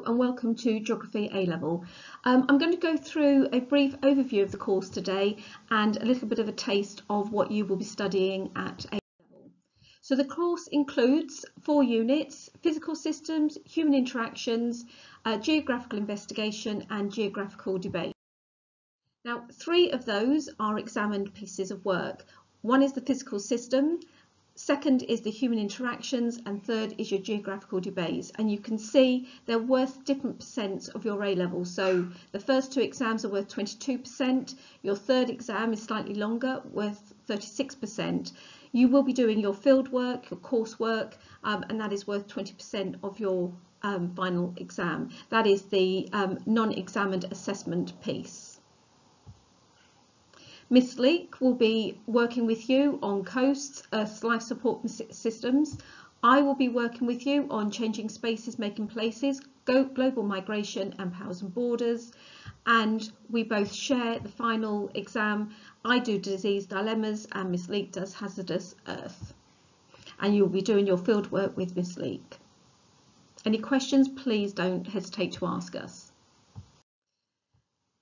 Hello and welcome to Geography A-Level. I'm going to go through a brief overview of the course today and a little bit of a taste of what you will be studying at A-Level. So the course includes 4 units: physical systems, human interactions, geographical investigation and geographical debate. Now 3 of those are examined pieces of work. One is the physical system, second is the human interactions, and third is your geographical debates. And you can see they're worth different percents of your A level. So the first 2 exams are worth 22%. Your third exam is slightly longer, worth 36%. You will be doing your field work, your coursework, and that is worth 20% of your final exam. That is the non-examined assessment piece. Miss Leek will be working with you on coasts, Earth's life support systems. I will be working with you on changing spaces, making places, global migration and powers and borders. And we both share the final exam. I do disease dilemmas and Miss Leek does hazardous Earth. And you'll be doing your field work with Miss Leek. Any questions, please don't hesitate to ask us.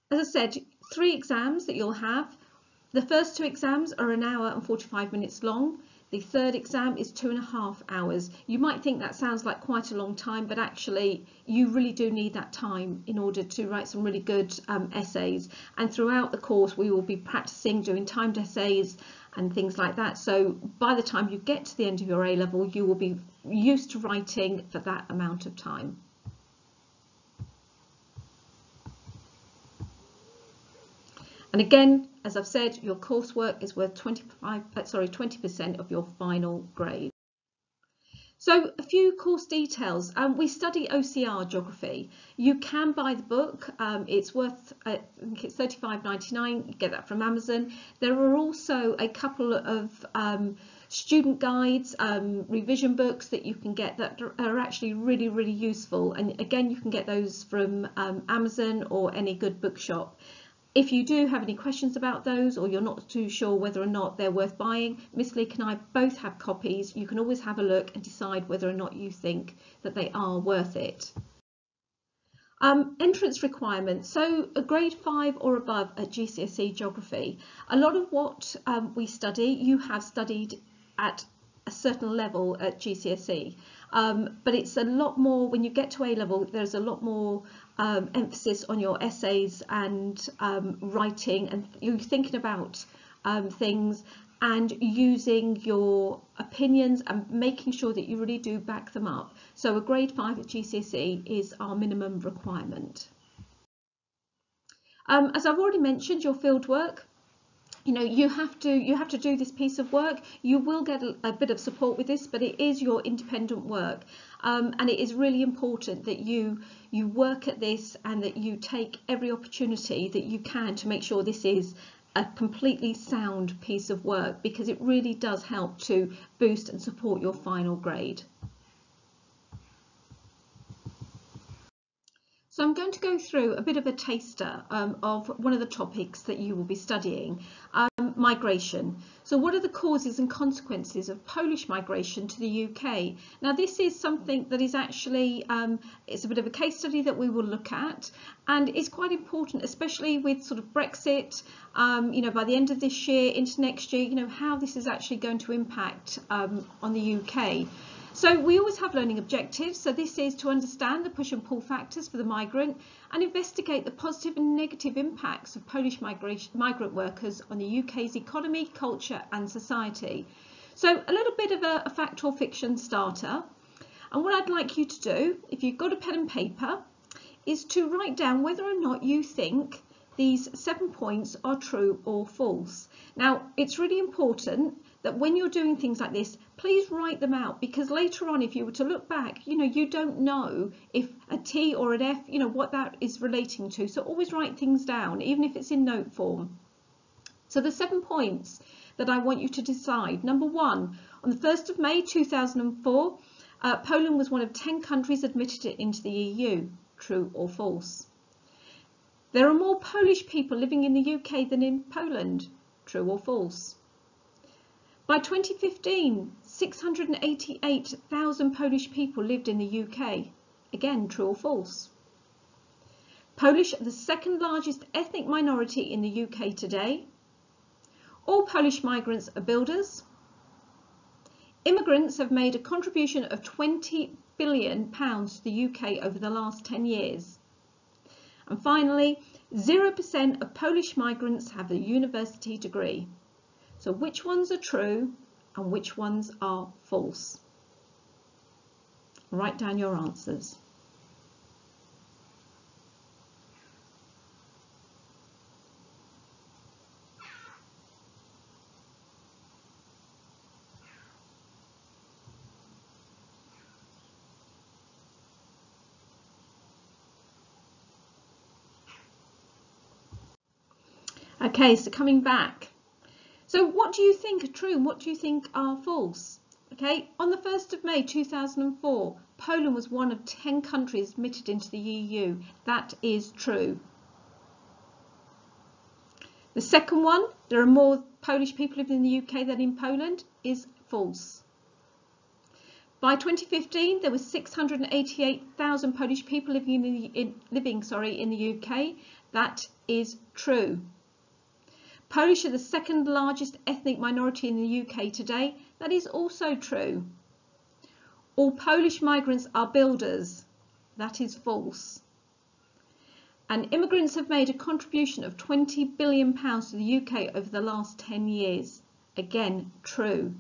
As I said, 3 exams that you'll have. The first 2 exams are 1 hour and 45 minutes long. The third exam is 2.5 hours. You might think that sounds like quite a long time, but actually you really do need that time in order to write some really good essays. And throughout the course we will be practicing doing timed essays and things like that. So by the time you get to the end of your A level, you will be used to writing for that amount of time. And again, as I've said, your coursework is worth 20% of your final grade. So a few course details. We study OCR geography. You can buy the book. It's worth, I think it's $35.99. You get that from Amazon. There are also a couple of student guides, revision books that you can get that are actually really useful. And again, you can get those from Amazon or any good bookshop. If you do have any questions about those, or you're not too sure whether or not they're worth buying, Miss Leek and I both have copies. You can always have a look and decide whether or not you think that they are worth it. Entrance requirements. So a grade 5 or above at GCSE geography. A lot of what we study, you have studied at a certain level at GCSE. But it's a lot more, when you get to A level, there's a lot more emphasis on your essays and writing, and you're thinking about things and using your opinions and making sure that you really do back them up. So a grade 5 at GCSE is our minimum requirement. As I've already mentioned, your field work. You know, you have to do this piece of work. You will get a bit of support with this, but it is your independent work, and it is really important that you work at this and that you take every opportunity that you can to make sure this is a completely sound piece of work, because it really does help to boost and support your final grade. So I'm going to go through a bit of a taster of one of the topics that you will be studying, migration. So what are the causes and consequences of Polish migration to the UK? Now this is something that is actually, it's a bit of a case study that we will look at, and it's quite important, especially with sort of Brexit, you know, by the end of this year into next year, you know, how this is actually going to impact on the UK. So we always have learning objectives. So this is to understand the push and pull factors for the migrant and investigate the positive and negative impacts of Polish migrant workers on the UK's economy, culture and society. So a little bit of a fact or fiction starter. And what I'd like you to do, if you've got a pen and paper, is to write down whether or not you think these 7 points are true or false. Now, it's really important that when you're doing things like this, please write them out, because later on, if you were to look back, you know, you don't know if a T or an F, you know, what that is relating to. So always write things down, even if it's in note form. So the 7 points that I want you to decide. Number 1, on the 1st of May 2004, Poland was one of 10 countries admitted into the EU. True or false? There are more Polish people living in the UK than in Poland. True or false? By 2015, 688,000 Polish people lived in the UK. Again, true or false? Polish are the second largest ethnic minority in the UK today. All Polish migrants are builders. Immigrants have made a contribution of £20 billion to the UK over the last 10 years. And finally, 0% of Polish migrants have a university degree. So which ones are true and which ones are false? Write down your answers. Okay, so coming back. So what do you think are true and what do you think are false? Okay, on the 1st of May 2004, Poland was one of 10 countries admitted into the EU. That is true. The second one, there are more Polish people living in the UK than in Poland, is false. By 2015, there were 688,000 Polish people living in the UK. That is true. Polish are the second largest ethnic minority in the UK today. That is also true. All Polish migrants are builders. That is false. And immigrants have made a contribution of £20 billion to the UK over the last 10 years. Again, true.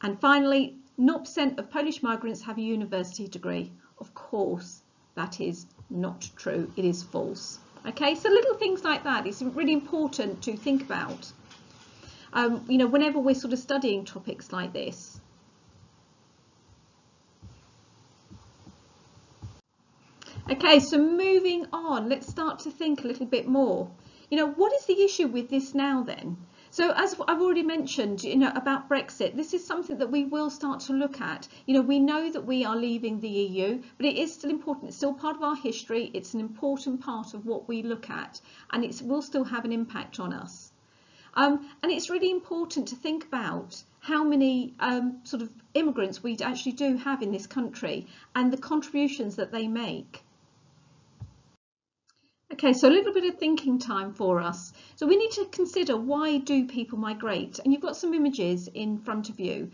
And finally, 0% of Polish migrants have a university degree. Of course, that is not true. It is false. Okay, so little things like that is really important to think about, whenever we're sort of studying topics like this. Okay, so moving on, let's start to think a little bit more. What is the issue with this now then? So as I've already mentioned, about Brexit, this is something that we will start to look at. We know that we are leaving the EU, but it is still important. It's still part of our history. It's an important part of what we look at, and it will still have an impact on us. And it's really important to think about how many sort of immigrants we actually do have in this country and the contributions that they make. Okay, so a little bit of thinking time for us. So we need to consider, why do people migrate? And you've got some images in front of you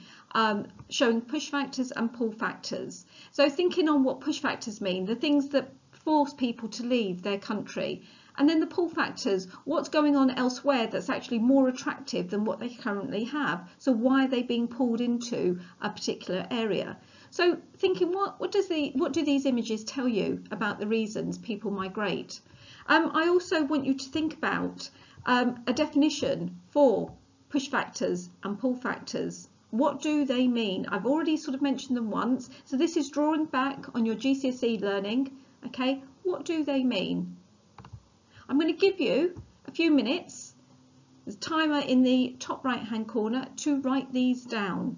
showing push factors and pull factors. So thinking on what push factors mean, the things that force people to leave their country. And then the pull factors, what's going on elsewhere that's actually more attractive than what they currently have. So why are they being pulled into a particular area? So thinking, what do these images tell you about the reasons people migrate? I also want you to think about a definition for push factors and pull factors. What do they mean? I've already sort of mentioned them once. So this is drawing back on your GCSE learning. Okay, what do they mean? I'm going to give you a few minutes. There's a timer in the top right hand corner to write these down.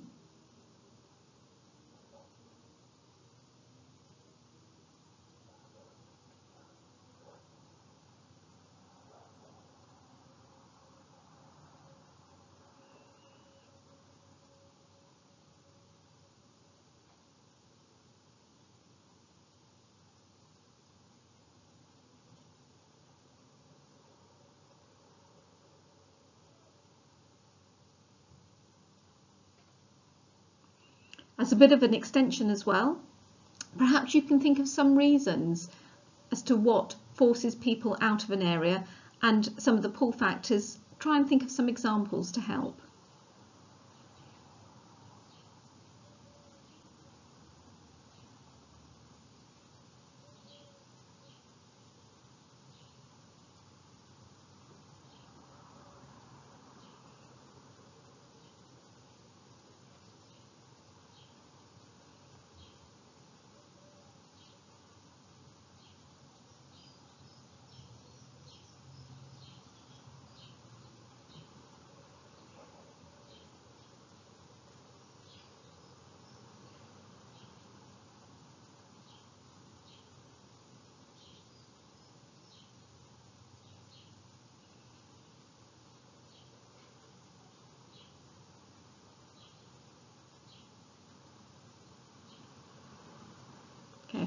As a bit of an extension as well, perhaps you can think of some reasons as to what forces people out of an area and some of the pull factors. Try and think of some examples to help.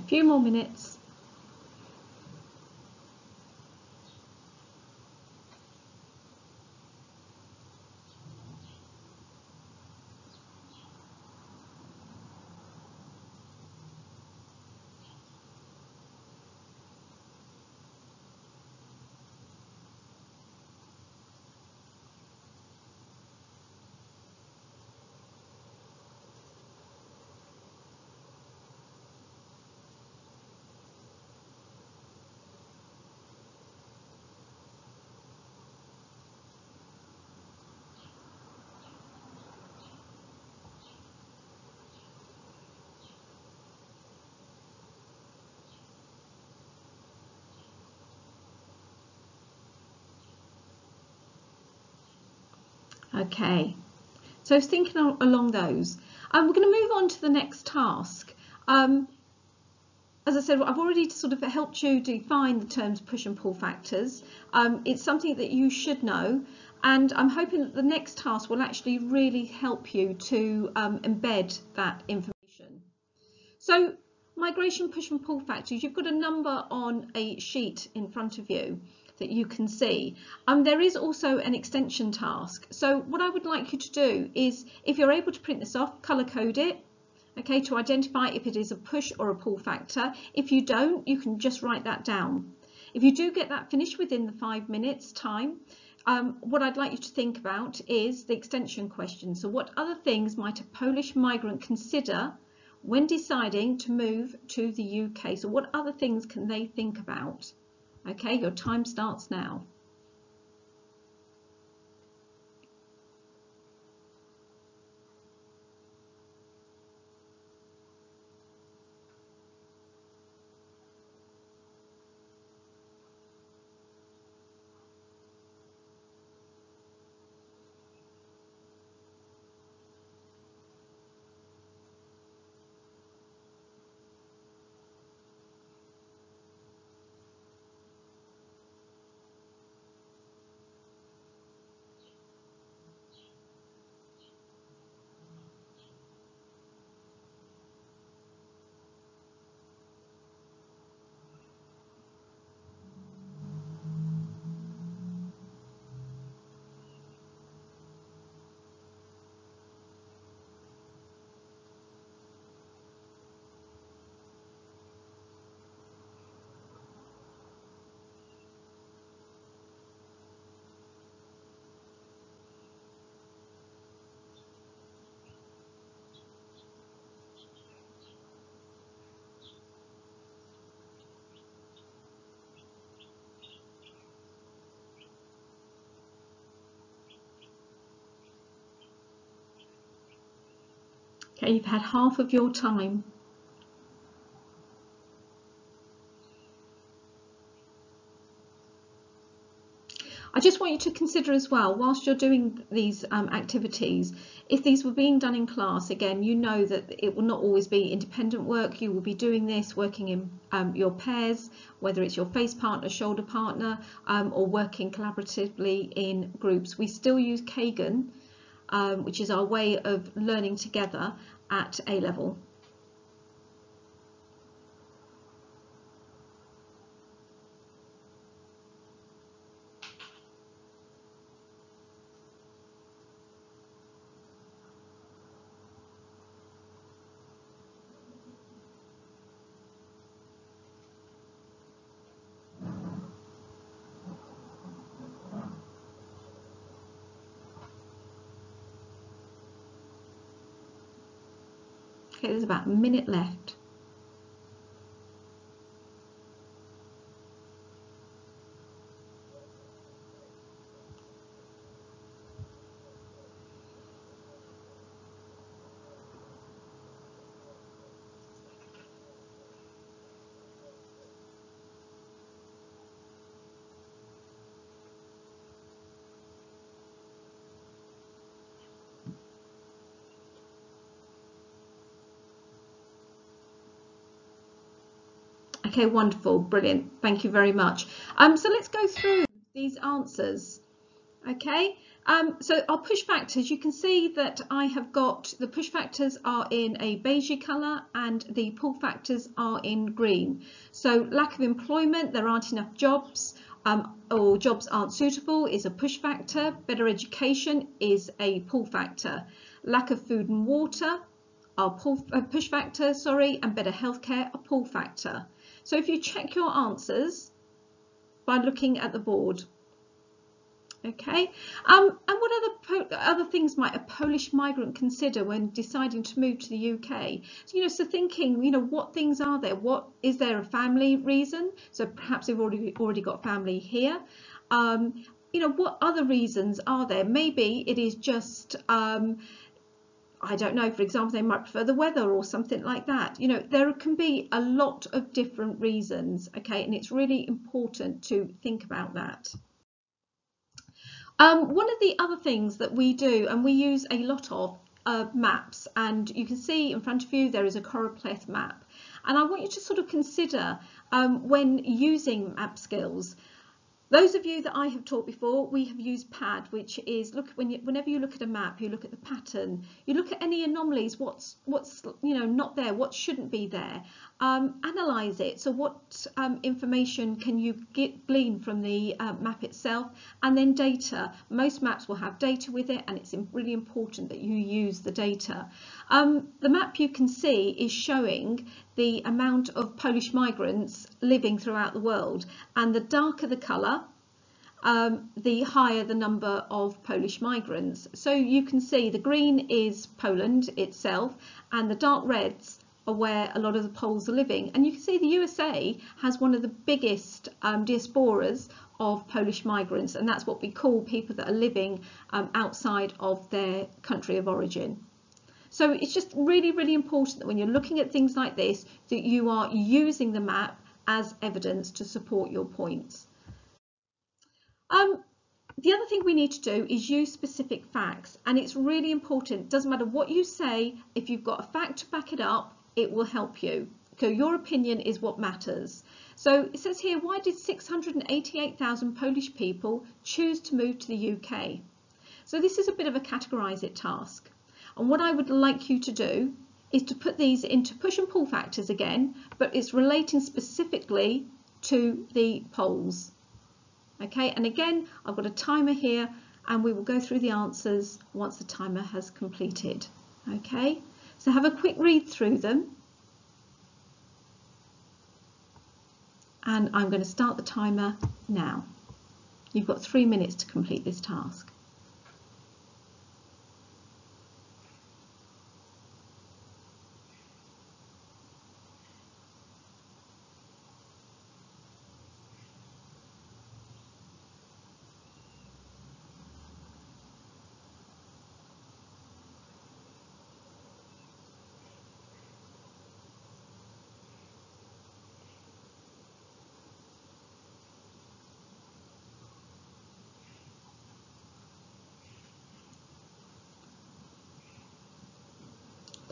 few more minutes. Okay, so thinking along those, we're going to move on to the next task. As I said, I've already sort of helped you define the terms push and pull factors. It's something that you should know, and I'm hoping that the next task will actually really help you to embed that information. So migration push and pull factors, you've got a number on a sheet in front of you that you can see. There is also an extension task. So what I would like you to do is, if you're able to print this off, colour code it, okay, to identify if it is a push or a pull factor. If you don't, you can just write that down. If you do get that finished within the 5 minutes time, what I'd like you to think about is the extension question. So what other things might a Polish migrant consider when deciding to move to the UK? So what other things can they think about? Okay, your time starts now. Okay, you've had half of your time. I just want you to consider as well, whilst you're doing these activities, if these were being done in class, again, you know that it will not always be independent work. You will be doing this working in your pairs, whether it's your face partner, shoulder partner, or working collaboratively in groups. We still use Kagan, which is our way of learning together at A level. Okay, there's about a minute left. Okay, wonderful, brilliant. Thank you very much. So let's go through these answers. Okay, So our push factors, you can see that I have got the push factors are in a beigey colour and the pull factors are in green. So lack of employment, there aren't enough jobs, or jobs aren't suitable is a push factor. Better education is a pull factor. Lack of food and water are push factor, and better healthcare a pull factor. So if you check your answers by looking at the board. Okay, and what other things might a Polish migrant consider when deciding to move to the UK? So, so thinking, what things are there? What is there a family reason? So perhaps they've already got family here. What other reasons are there? Maybe it is just I don't know, for example, they might prefer the weather or something like that. There can be a lot of different reasons, okay, and it's really important to think about that. One of the other things that we do, and we use a lot of maps, and you can see in front of you there is a choropleth map, and I want you to sort of consider when using map skills. Those of you that I have taught before, we have used PAD, which is whenever you look at a map, you look at the pattern, you look at any anomalies, what's not there, what shouldn't be there, analyze it. So what information can you glean from the map itself, and then data. Most maps will have data with it, and it's really important that you use the data. The map you can see is showing the amount of Polish migrants living throughout the world, and the darker the colour, the higher the number of Polish migrants. So you can see the green is Poland itself, and the dark reds are where a lot of the Poles are living. And you can see the USA has one of the biggest diasporas of Polish migrants, and that's what we call people that are living outside of their country of origin. So it's just really, really important that when you're looking at things like this, that you are using the map as evidence to support your points. The other thing we need to do is use specific facts, and it's really important. It doesn't matter what you say, if you've got a fact to back it up, it will help you. So your opinion is what matters. So it says here, why did 688,000 Polish people choose to move to the UK? So this is a bit of a categorise it task. And what I would like you to do is to put these into push and pull factors again, but it's relating specifically to the Poles. Okay, and again, I've got a timer here, and we will go through the answers once the timer has completed. Okay, so have a quick read through them. And I'm going to start the timer now. You've got 3 minutes to complete this task.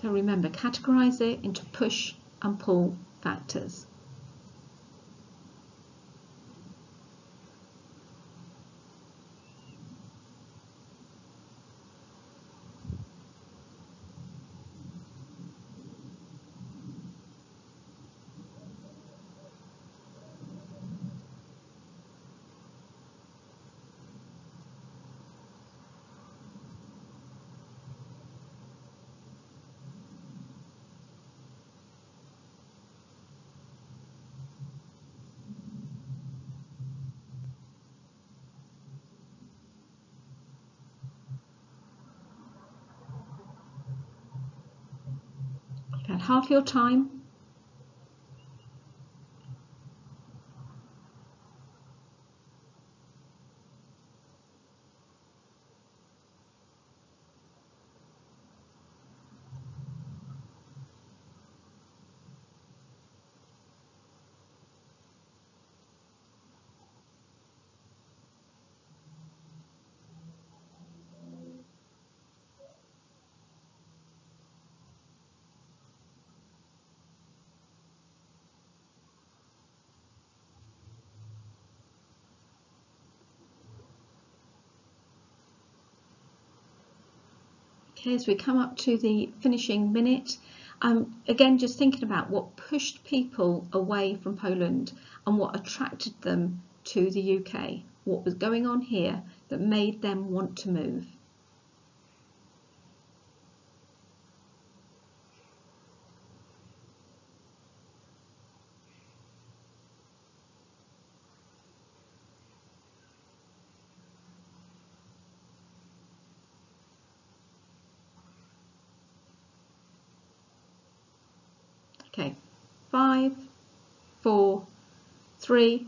So remember, categorise it into push and pull factors. You've had half your time. Okay, as we come up to the finishing minute, again, just thinking about what pushed people away from Poland and what attracted them to the UK. What was going on here that made them want to move? Okay, 5, 4, 3,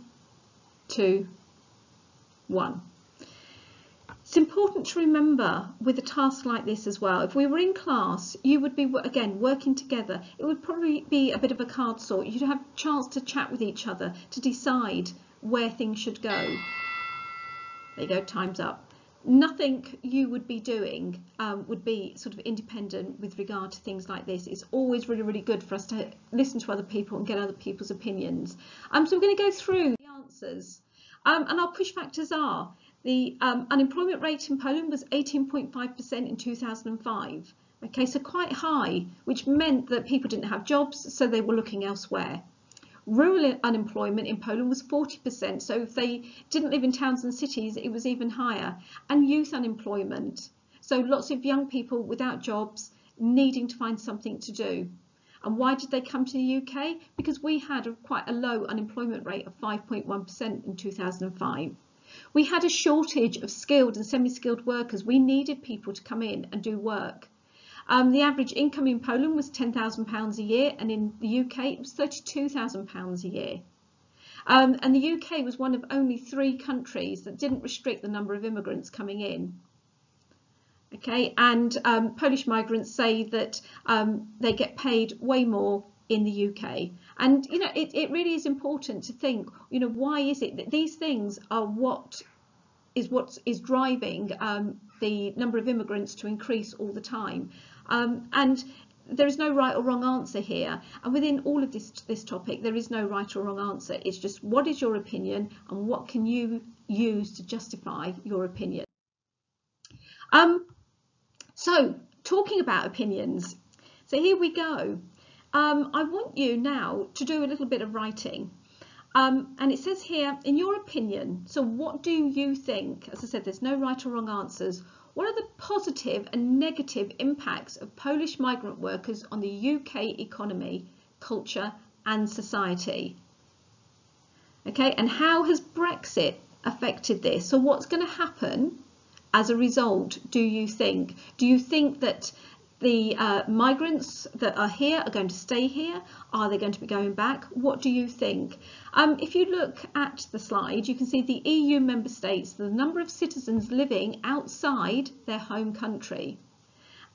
2, 1. It's important to remember with a task like this as well, if we were in class, you would be, again, working together. It would probably be a bit of a card sort. You'd have a chance to chat with each other to decide where things should go. There you go, time's up. Nothing you would be doing would be sort of independent with regard to things like this. It's always really, really good for us to listen to other people and get other people's opinions. So we're going to go through the answers. And our push factors are the unemployment rate in Poland was 18.5% in 2005. Okay, so quite high, which meant that people didn't have jobs, so they were looking elsewhere. Rural unemployment in Poland was 40%, so if they didn't live in towns and cities, it was even higher. And youth unemployment, so lots of young people without jobs, needing to find something to do. And why did they come to the UK? Because we had quite a low unemployment rate of 5.1% in 2005. We had a shortage of skilled and semi-skilled workers. We needed people to come in and do work. The average income in Poland was £10,000 a year, and in the UK it was £32,000 a year. And the UK was one of only 3 countries that didn't restrict the number of immigrants coming in. Okay, and Polish migrants say that they get paid way more in the UK. And, you know, it really is important to think, you know, why is it that these things are what is driving the number of immigrants to increase all the time. And there is no right or wrong answer here. And within all of this topic, there is no right or wrong answer. It's just what is your opinion and what can you use to justify your opinion. So talking about opinions, so here we go. I want you now to do a little bit of writing. And it says here, in your opinion, so what do you think? As I said, there's no right or wrong answers. What are the positive and negative impacts of Polish migrant workers on the UK economy, culture and society? Okay, and how has Brexit affected this? So what's going to happen as a result, do you think? Do you think that the migrants that are here are going to stay here? Are they going to be going back? What do you think? If you look at the slide, you can see the EU member states, the number of citizens living outside their home country.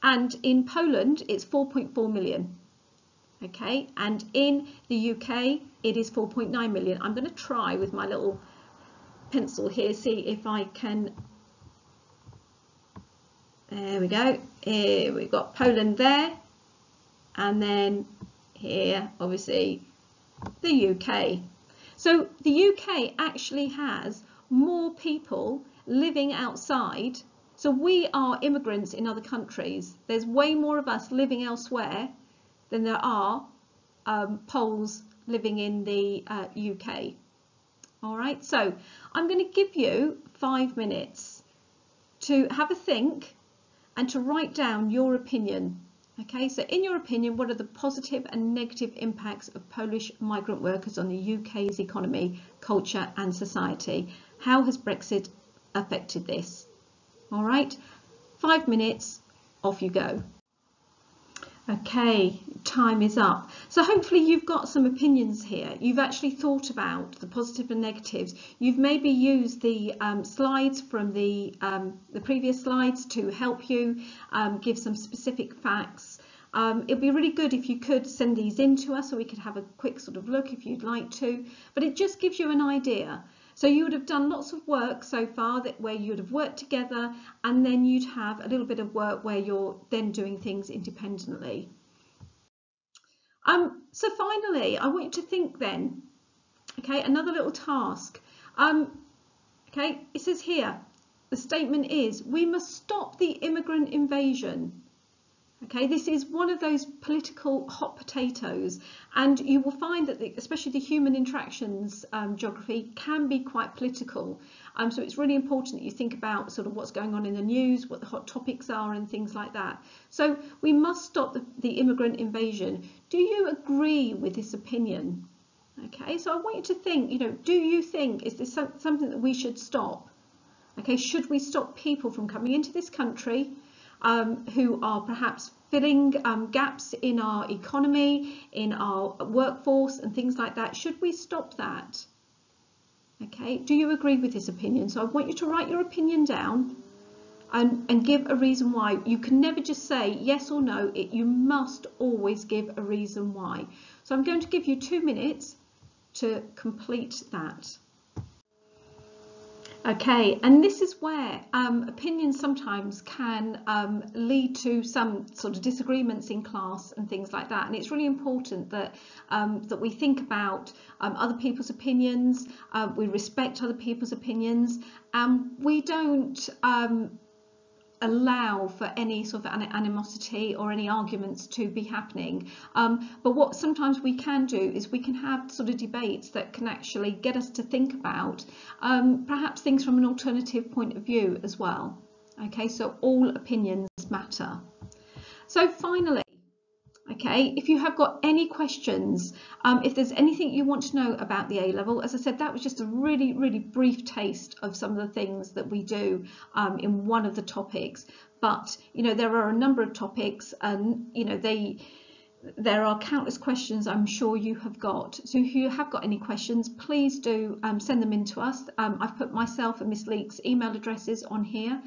And in Poland, it's 4.4 million. Okay, and in the UK, it is 4.9 million. I'm going to try with my little pencil here, see if I can. There we go. Here we've got Poland there, and then here, obviously, the UK. So the UK actually has more people living outside. So we are immigrants in other countries. There's way more of us living elsewhere than there are Poles living in the UK. All right, so I'm going to give you 5 minutes to have a think and to write down your opinion. Okay, so in your opinion, what are the positive and negative impacts of Polish migrant workers on the UK's economy, culture and society? How has Brexit affected this? All right, 5 minutes, off you go. Okay, time is up. So hopefully you've got some opinions here. You've actually thought about the positive and negatives. You've maybe used the slides from the previous slides to help you give some specific facts. It'd be really good if you could send these in to us so we could have a quick sort of look if you'd like to. But it just gives you an idea. So you would have done lots of work so far where you would have worked together, and then you'd have a little bit of work where you're then doing things independently. So finally, I want you to think then, okay, another little task. Okay, it says here, the statement is, we must stop the immigrant invasion. Okay, this is one of those political hot potatoes, and you will find that especially the human interactions geography can be quite political. So it's really important that you think about sort of what's going on in the news, what the hot topics are and things like that. So we must stop the immigrant invasion. Do you agree with this opinion? Okay, so I want you to think, do you think, is this something that we should stop? Okay, should we stop people from coming into this country who are perhaps filling gaps in our economy, in our workforce and things like that? Should we stop that? Okay, do you agree with this opinion? So I want you to write your opinion down and give a reason why. You can never just say yes or no, you must always give a reason why. So I'm going to give you 2 minutes to complete that. Okay, and this is where opinions sometimes can lead to some sort of disagreements in class and things like that. And it's really important that that we think about other people's opinions, we respect other people's opinions, and we don't allow for any sort of animosity or any arguments to be happening. But what sometimes we can do is we can have sort of debates that can actually get us to think about perhaps things from an alternative point of view as well. Okay, so all opinions matter. So finally, okay, if you have got any questions, if there's anything you want to know about the A-level, as I said, that was just a really, really brief taste of some of the things that we do in one of the topics. But, there are a number of topics and, there are countless questions I'm sure you have got. So if you have got any questions, please do send them in to us. I've put myself and Miss Leek's email addresses on here.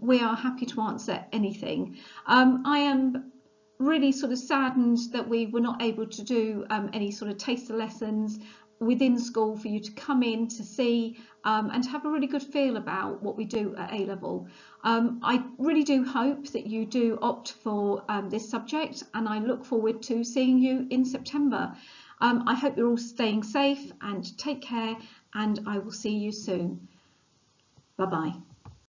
We are happy to answer anything. I am really sort of saddened that we were not able to do any sort of taster lessons within school for you to come in to see and to have a really good feel about what we do at A-level. I really do hope that you do opt for this subject, and I look forward to seeing you in September. I hope you're all staying safe and take care, and I will see you soon. Bye-bye.